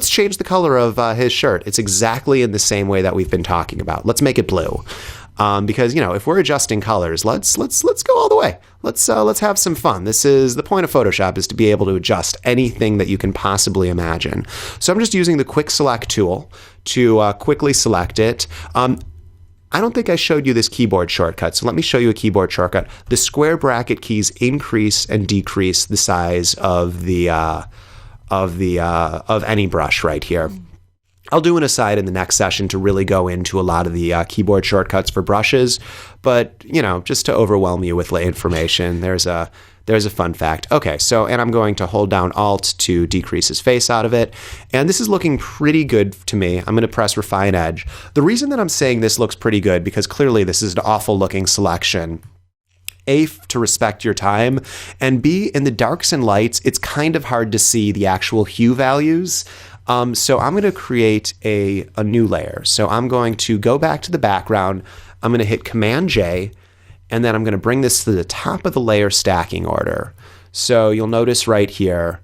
let's change the color of his shirt. It's exactly in the same way that we've been talking about. Let's make it blue. Because, if we're adjusting colors, let's go all the way. Let's have some fun. This is the point of Photoshop, is to be able to adjust anything that you can possibly imagine. So I'm just using the quick select tool to quickly select it. I don't think I showed you this keyboard shortcut, so let me show you a keyboard shortcut. The square bracket keys increase and decrease the size of any brush right here. I'll do an aside in the next session to really go into a lot of the keyboard shortcuts for brushes, but just to overwhelm you with information, there's a fun fact. Okay, and I'm going to hold down Alt to decrease his face out of it, and this is looking pretty good to me. I'm going to press Refine Edge. The reason that I'm saying this looks pretty good, because clearly this is an awful looking selection. A, to respect your time, and B, in the darks and lights, it's kind of hard to see the actual hue values. So I'm going to create a new layer. So I'm going to go back to the background. I'm going to hit Command J, and then I'm going to bring this to the top of the layer stacking order. So you'll notice right here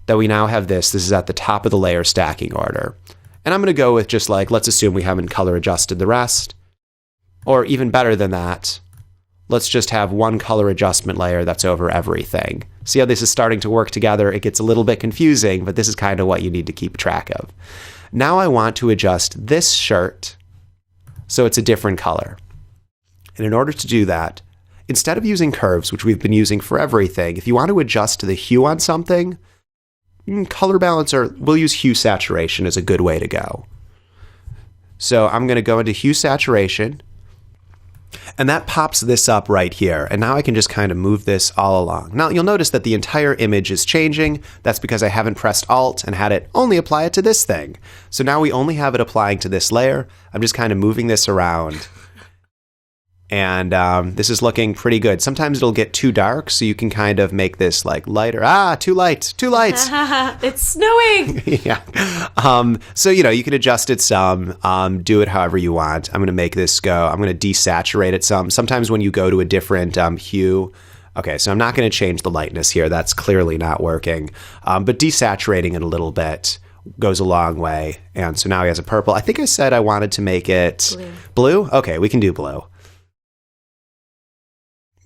that we now have this. This is at the top of the layer stacking order. And I'm going to go with just let's assume we haven't color adjusted the rest. Or even better than that, let's just have one color adjustment layer that's over everything. See how this is starting to work together? It gets a little bit confusing, but this is kind of what you need to keep track of. Now I want to adjust this shirt so it's a different color. And in order to do that, instead of using curves, which we've been using for everything, if you want to adjust the hue on something, color balance, or we'll use hue saturation as a good way to go. So I'm going to go into hue saturation, and that pops this up right here. And now I can just kind of move this all along. Now you'll notice that the entire image is changing. That's because I haven't pressed Alt and had it only apply it to this thing. So now we only have it applying to this layer. I'm just kind of moving this around. And this is looking pretty good. Sometimes it'll get too dark, so you can kind of make this lighter. Too light. It's snowing. Yeah. So, you can adjust it some, do it however you want. I'm going to make this go. I'm going to desaturate it some. Sometimes when you go to a different hue, okay, so I'm not going to change the lightness here. That's clearly not working. But desaturating it a little bit goes a long way. And so now he has a purple. I think I said I wanted to make it blue. Okay, we can do blue.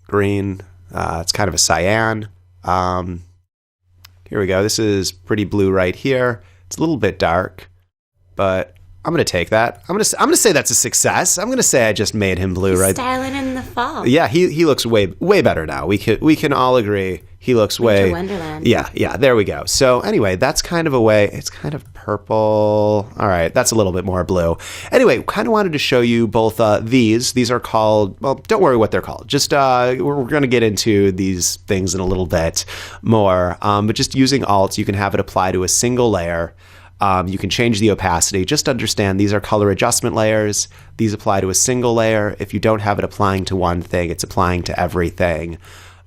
Green, it's kind of a cyan. Here we go. This is pretty blue right here. It's a little bit dark, but I'm going to take that. I'm going to say that's a success. I'm going to say I just made him blue. Right? Styling in the fall. Yeah, he looks way better now. We can all agree he looks Winter Wonderland. Yeah, there we go. So anyway, that's kind of a way. It's kind of purple. All right, that's a little bit more blue. Anyway, kind of wanted to show you both these. These are called, well, don't worry what they're called. Just we're going to get into these things in a little bit more. But just using Alt, you can have it apply to a single layer. You can change the opacity. Just understand these are color adjustment layers. These apply to a single layer. If you don't have it applying to one thing, it's applying to everything.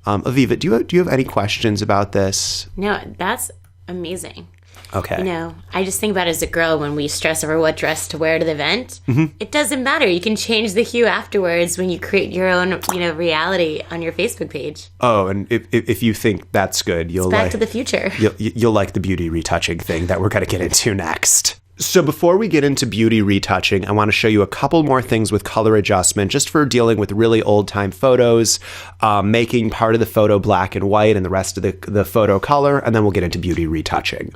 Aviva, do you have any questions about this? No, that's amazing. Okay. I just think about it as a girl when we stress over what dress to wear to the event. Mm-hmm. It doesn't matter. You can change the hue afterwards when you create your own, reality on your Facebook page. Oh, and if you think that's good, you'll Back to the Future. You'll like the beauty retouching thing that we're going to get into next. So before we get into beauty retouching, I want to show you a couple more things with color adjustment, just for dealing with really old-time photos, making part of the photo black and white and the rest of the photo color, and then we'll get into beauty retouching.